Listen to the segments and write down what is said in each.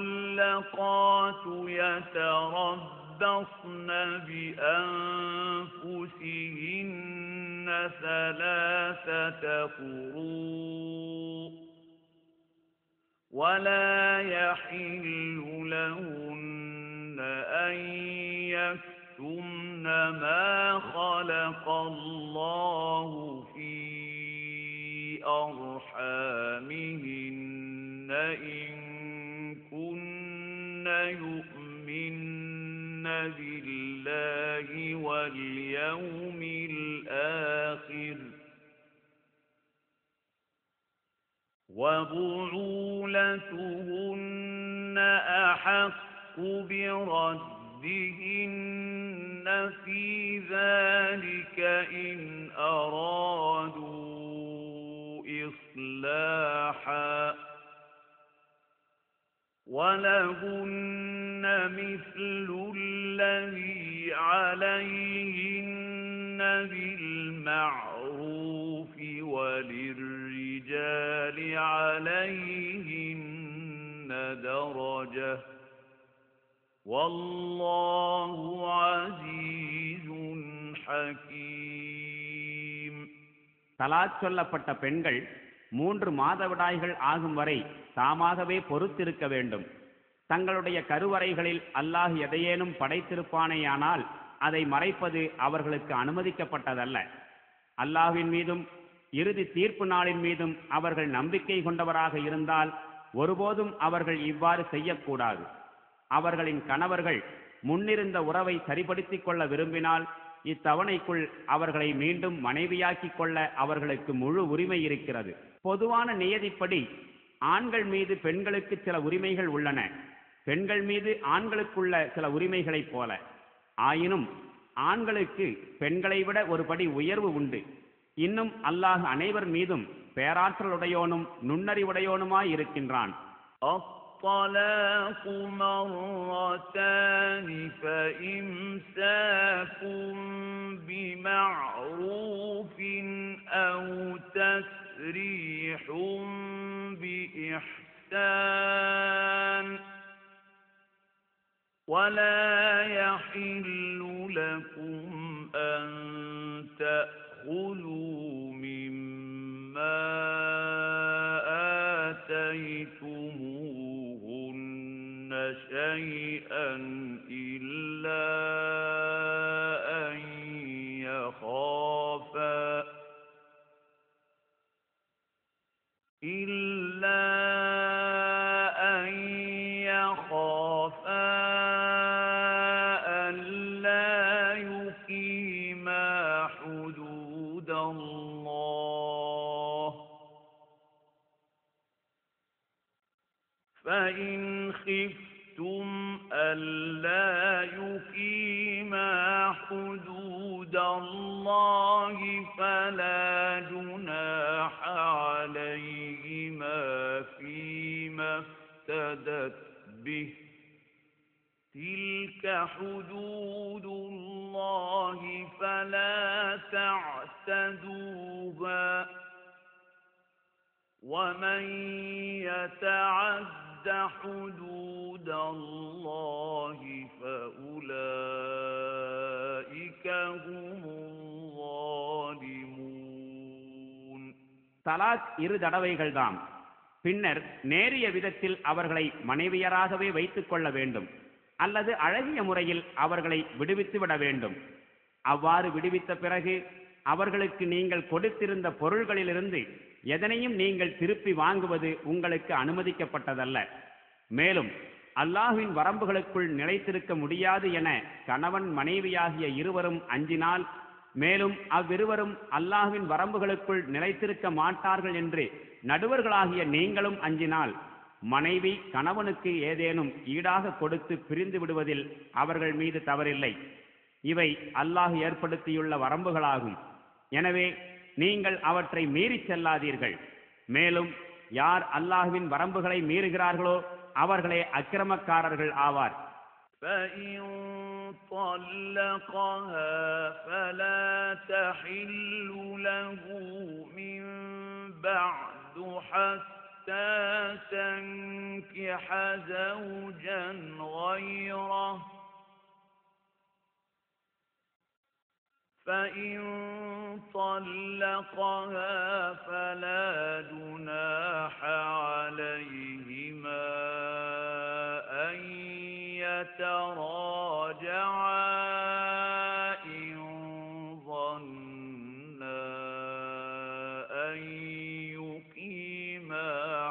والمطلقات يتربصن بأنفسهن ثلاثة قروء ولا يحل لهن أن يكتمن ما خلق الله في أرحامهن إن كن يؤمن بالله واليوم الآخر وبعولتهن أحق بردهن في ذلك إن أرادوا إصلاحا ولهن مثل الذي عليهن بالمعروف وللرجال عليهن درجة والله عزيز حكيم. தலாக் சொல்லப்பட்ட பெண்கள் 3 மாதவிடாய்கள் ஆகும் வரை தாமாகவே பொறுத்திருக்க வேண்டும். தங்களுடைய கருவறைகளில் அல்லாஹ் எதையேனும் படைத்திருப்பானேயானால் அதை மறைப்பது அவர்களுக்கு அனுமதிக்கப்பட்டதல்ல. அல்லாஹ்வின் மீதும் இறுதி தீர்ப்பு நாளின் மீதும் அவர்கள் நம்பிக்கை கொண்டவராக இருந்தால் ஒருபோதும் அவர்கள் இவ்வாறு செய்யக்கூடாது. அவர்களின் கணவர்கள் முன்னிருந்த உறவை சரிபடுத்திக் கொள்ள விரும்பினால் இத்தவணைக்குள் அவர்களை மீண்டும் மனைவியாக்கிக் கொள்ள அவர்களுக்கு முழு உரிமை இருக்கிறது. பொதுவான நியதிப்படி ஆண்கள் மீது பெண்களுக்கு சில உரிமைகள் உள்ளன, பெண்கள் மீது ஆண்களுக்குள்ள சில உரிமைகளைப் போல. ஆயினும் ஆண்களுக்கு பெண்களை விட ஒரு படி உயர்வு உண்டு. இன்னும் அல்லாஹ் அனைவர் மீதும் பேராற்றலுடையோனும் நுண்ணறிவுடையோனுமாய் இருக்கின்றான். الطلاق مرتان فإمساك بمعروف أو تسريح بإحسان ولا يحل لكم أن تأخذوا مما آتيتموهن شيئا إلا أن يخافا ألا يقيما حدود الله فإن خفتم ألا يقيما حدود الله فلا جناح عليهما فيما افتدت به تلك حدود الله فلا تعتدوها ومن يتعد حدود الله فأولئك هم الظالمون. தலாக் 2 தடவைகள்தான். பின்னர் நேரிய விதத்தில் அவர்களை மனைவியராகவே வைத்துக் கொள்ள வேண்டும் அல்லது அழகிய முறையில் அவர்களை விடுவித்து விட வேண்டும். அவ்வாறு விடுவித்த பிறகு அவர்களுக்கு நீங்கள் கொடுத்திருந்த பொருள்களிலிருந்து எதனையும் நீங்கள் திருப்பி வாங்குவது உங்களுக்கு அனுமதிக்கப்பட்டதல்ல. மேலும் அல்லாஹ்வின் வரம்புகளுக்குள் நிலைத்திருக்க முடியாது என கணவன் மனைவியாகிய இருவரும் அஞ்சினால், மேலும் அவ்விருவரும் அல்லாஹ்வின் வரம்புகளுக்குள் நிலைத்திருக்க மாட்டார்கள் என்று நடுவர்களாகிய நீங்களும் அஞ்சினால், மனைவி கணவனுக்கு ஏதேனும் ஈடாக கொடுத்து பிரிந்து விடுவதில் அவர்கள் மீது தவறில்லை. இவை அல்லாஹ் ஏற்படுத்தியுள்ள வரம்புகளாகும். எனவே நீங்கள் அவற்றை மீறிச் செல்லாதீர்கள். மேலும் யார் அல்லாஹ்வின் வரம்புகளை மீறுகிறார்களோ அவர்களே அக்கிரமக்காரர்கள் ஆவார். فَإِن طَلَّقَهَا فَلَا تَحِلُّ لَهُ مِن بَعْدُ حَتَّى تَنكِحَ ينكح زوجا غيره فإن طلقها فلا جناح عليهما أن يتراجعا إن ظنا أن يقيما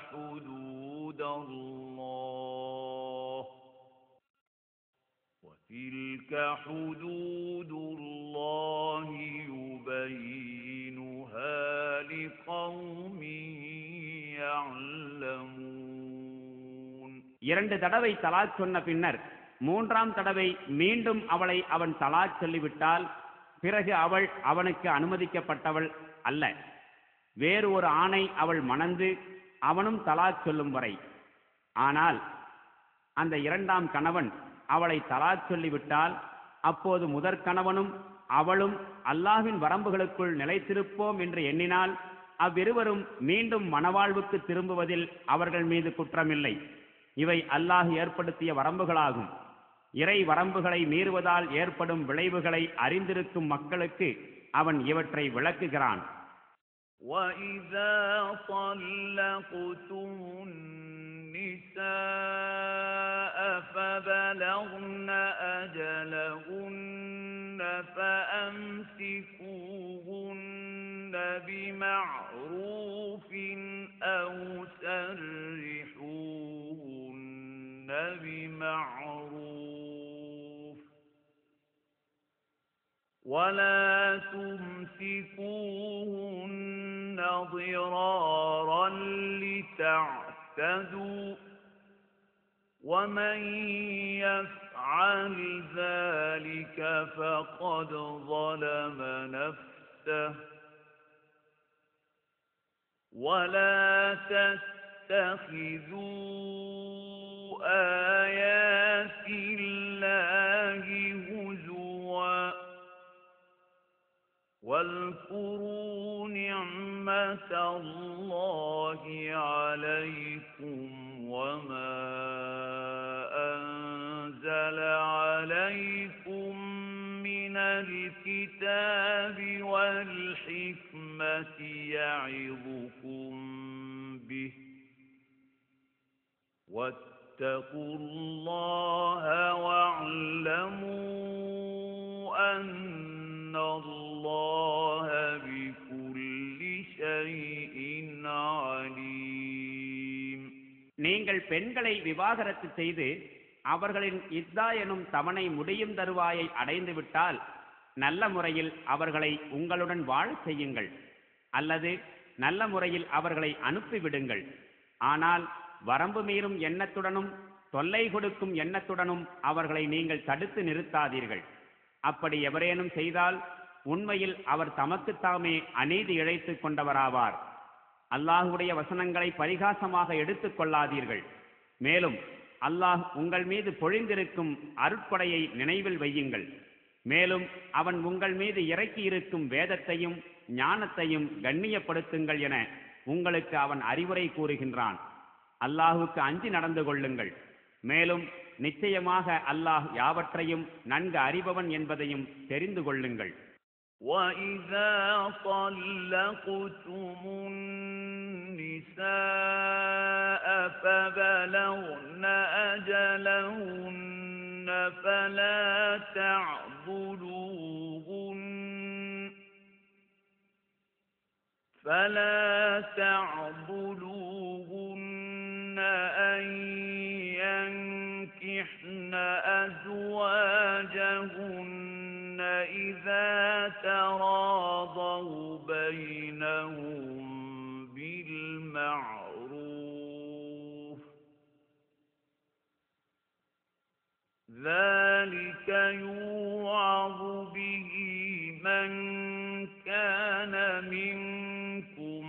حدود الله وتلك حدود الله يبينها لقوم يعلمون. 2 தடவை தலாக் சொன்ன பின்னர் 3ஆம் தடவை மீண்டும் அவளை அவன் தலாக் சொல்லிவிட்டால் பிறகு அவள் அவனுக்கு அனுமதிக்கப்பட்டவள் அல்ல. வேறு ஒரு ஆணை அவள் மணந்து அவனும் தலாக் சொல்லும் வரை. ஆனால் அந்த 2ஆம் கணவன் அவளை தலாக் சொல்லிவிட்டால் அப்போது முதற் கணவனும் அவளும் அல்லாஹ்வின் வரம்புகளுக்குள் நிலைத்திருப்போம் என்று எண்ணினால் அவ்விருவரும் மீண்டும் மணவாழ்வுக்கு திரும்புவதில் அவர்கள் மீது குற்றமில்லை. இவை அல்லாஹ் ஏற்படுத்திய வரம்புகளாகும். இறை வரம்புகளை மீறுவதால் ஏற்படும் விளைவுகளை அறிந்திருக்கும் மக்களுக்கு அவன் இவற்றை விளக்குகிறான். وَإِذَا طَلَّقْتُمُ النِّسَاءَ فَبَلَغْنَ أَجَلَهُنَّ فَأَمْسِكُوهُنَّ بِمَعْرُوفٍ أَوْ سَرِّحُوهُنَّ بِمَعْرُوفٍ وَلَا تُمْسِكُوهُنَّ ضِرَارًا لِتَعْتَدُوا وَمَنْ يَفْعَلْ ذَلِكَ فَقَدْ ظَلَمَ نَفْسَهُ وَلَا تَتَّخِذُوا آيَاتِ اللَّهِ هُزُوًا واذكروا نعمة الله عليكم وما أنزل عليكم من الكتاب والحكمة يعظكم به واتقوا الله واعلموا أن الله بكل شيء عليم. நீங்கள் பெண்களை விவாகரத்து செய்து அவர்களின் இத்தா எனும் தவணை முடியும் தருவாயை அடைந்து விட்டால் நல்ல முறையில் அவர்களை உங்களுடன் வாழச் செய்யுங்கள் அல்லது நல்ல முறையில் அவர்களை அனுப்பிவிடுங்கள். ஆனால் வரம்பு மீறும் எண்ணத்துடனும் தொல்லை கொடுக்கும் எண்ணத்துடனும் அவர்களை நீங்கள் தடுத்து நிறுத்தாதீர்கள். அப்படி எவரேனும் செய்தால் உண்மையில் அவர் தமக்குத்தாமே அநீதி இழைத்துக் கொண்டவராவார். அல்லாஹுடைய வசனங்களை பரிகாசமாக எடுத்துக் கொள்ளாதீர்கள். மேலும் அல்லாஹ் உங்கள் மீது பொழிந்திருக்கும் அருட்கொடையை நினைவில் வையுங்கள். மேலும் அவன் உங்கள் மீது இறக்கியிருக்கும் வேதத்தையும் ஞானத்தையும் கண்ணியப்படுத்துங்கள் என உங்களுக்கு அவன் அறிவுரை கூறுகின்றான். அல்லாஹுக்கு அஞ்சி நடந்து கொள்ளுங்கள். மேலும் நிச்சயமாக அல்லாஹ் யாவற்றையும் நன்கு அறிபவன் என்பதையும் தெரிந்து கொள்ளுங்கள். وَإِذَا طَلَّقْتُمُ النِّسَاءَ فَبَلَغْنَ أَجَلَهُنَّ فَلَا تعضلوهن أن ينكحن أزواجهن إذا تراضوا بينهم بالمعروف ذلك يوعظ به من كان منكم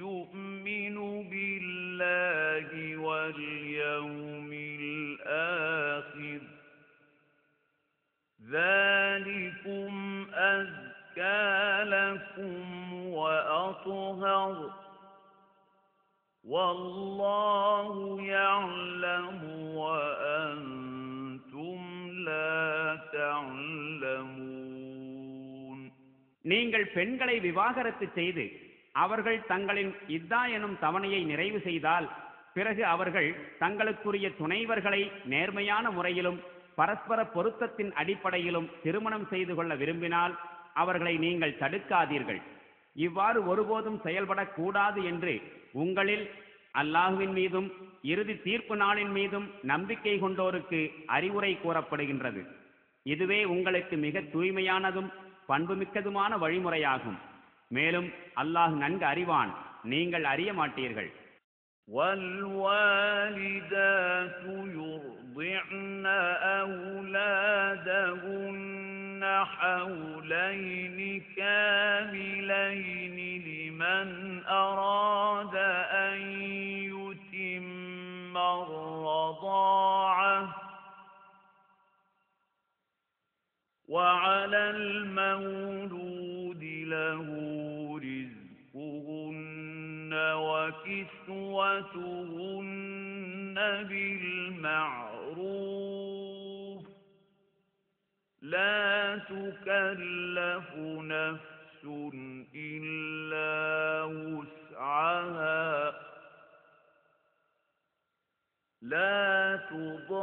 يؤمن بالله واليوم الآخر ذلكم أزكى لكم وأطهر والله يعلم நீங்கள் பெண்களை விவாகரத்து செய்து அவர்கள் தங்களின் இத்தா எனும் தவணையை நிறைவு செய்தால் பிறகு அவர்கள் தங்களுக்குரிய துணைவர்களை நேர்மையான முறையிலும் பரஸ்பர பொருத்தத்தின் அடிப்படையிலும் திருமணம் செய்து கொள்ள விரும்பினால் அவர்களை நீங்கள் தடுக்காதீர்கள். இவ்வாறு ஒருபோதும் செயல்படக்கூடாது என்று உங்களில் அல்லாஹுவின் மீதும் இறுதி தீர்ப்பு நாளின் மீதும் நம்பிக்கை கொண்டோருக்கு அறிவுரை கூறப்படுகின்றது. இதுவே உங்களுக்கு மிக தூய்மையானதும் பண்புமிக்கதுமான வழிமுறையாகும். மேலும் அல்லாஹ் நன்கு அறிவான், நீங்கள் அறிய மாட்டீர்கள். وَالْوَالِدَاتُ يُرْضِعْنَ أَوْلَادَهُنَّ حَوْلَيْنِ كَامِلَيْنِ لِمَنْ أَرَادَ أَنْ يُتِمَّ الرَّضَاعَةَ وَعَلَى الْمَوْلُودِ لَهُ رِزْقُهُنَّ وَكِسْوَتُهُنَّ بِالْمَعْرُوفِ لَا تُكَلَّفُ نَفْسٌ إِلَّا وُسْعَهَا لَا تُضَارَّ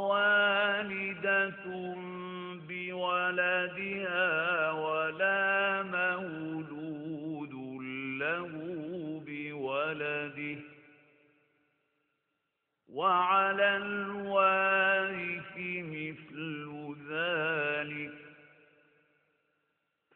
وَالِدَةٌ بِوَلَدِهَا وَلَا مَوْلُودٌ لَهُ بِوَلَدِهِ وَعَلَى الْوَارِثِ مِثْلُ ذَلِكَ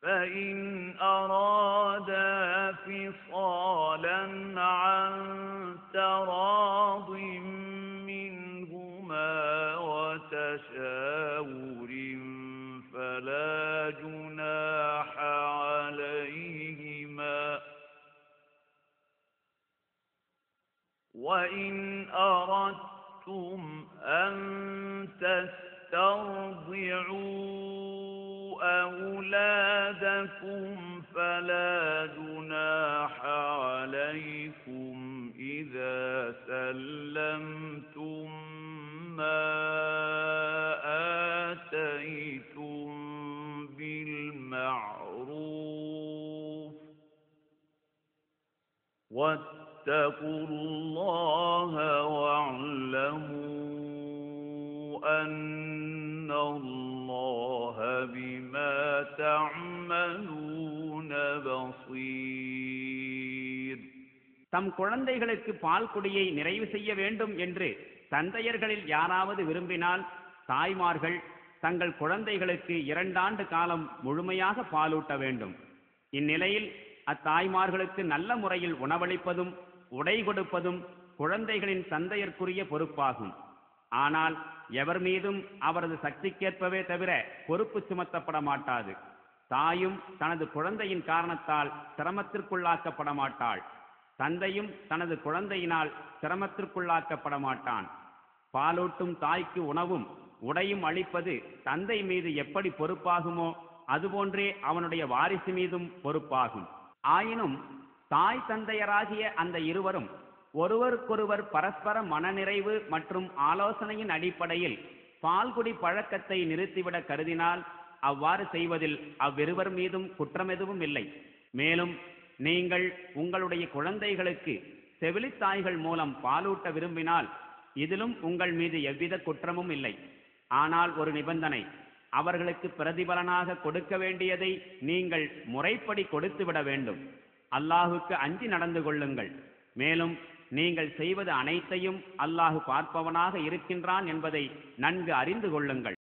فَإِنْ أَرَادَا فِصَالًا عَنْ تَرَاضٍ مِنْهُمَا وَتَشَاوُرٍ فَلَا جُنَاحَ عَلَيْهِمَا. وَإِنْ أَرَدْتُمْ أَنْ تَسْتَرْضِعُوا أَوْلَادَكُمْ فَلَا جُنَاحَ عَلَيْكُمْ إِذَا سَلَّمْتُمْ مَا آتَيْتُمْ بِالْمَعْرُوفِ وَاتَّقُوا اللَّهَ وَاعْلَمُوا أَنَّ اللَّهَ بِمَا تَعْمَلُونَ بَصِيرٌ. தம் குழந்தைகளுக்கு பால் குடியை நிறைவு செய்ய வேண்டும் என்று தந்தையர்களில் யாராவது விரும்பினால் தாய்மார்கள் தங்கள் குழந்தைகளுக்கு 2 ஆண்டு காலம் முழுமையாக பாலூட்ட வேண்டும். இந்நிலையில் அத்தாய்மார்களுக்கு நல்ல முறையில் உணவளிப்பதும் உடை கொடுப்பதும் குழந்தைகளின் தந்தையர்க்குரிய பொறுப்பாகும். ஆனால் எவர் மீதும் அவரது சக்திக்கேற்பவே தவிர பொறுப்பு சுமத்தப்பட மாட்டாது. தாயும் தனது குழந்தையின் காரணத்தால் சிரமத்திற்குள்ளாக்கப்பட மாட்டாள். தந்தையும் தனது குழந்தையினால் சிரமத்திற்குள்ளாக்கப்பட மாட்டான். பாலூட்டும் தாய்க்கு உணவும் உடையும் அளிப்பது தந்தை மீது எப்படி பொறுப்பாகுமோ அதுபோன்றே அவனுடைய வாரிசு மீதும் பொறுப்பாகும். ஆயினும் தாய் தந்தையராகிய அந்த இருவரும் ஒருவருக்கொருவர் பரஸ்பர மனநிறைவு மற்றும் ஆலோசனையின் அடிப்படையில் பால்குடி பழக்கத்தை நிறுத்திவிட கருதினால் அவ்வாறு செய்வதில் அவ்விருவர் மீதும் குற்றமெதுவும் இல்லை. மேலும் நீங்கள் உங்களுடைய குழந்தைகளுக்கு செவிலித்தாய்கள் மூலம் பாலூட்ட விரும்பினால் இதிலும் உங்கள் மீது எவ்வித குற்றமும் இல்லை. ஆனால் ஒரு நிபந்தனை, அவர்களுக்கு பிரதிபலனாக கொடுக்க வேண்டியதை நீங்கள் முறைப்படி கொடுத்துவிட வேண்டும். அல்லாஹுக்கு அஞ்சி நடந்து கொள்ளுங்கள். மேலும் நீங்கள் செய்வது அனைத்தையும் அல்லாஹு பார்ப்பவனாக இருக்கின்றான் என்பதை நன்கு அறிந்து கொள்ளுங்கள்.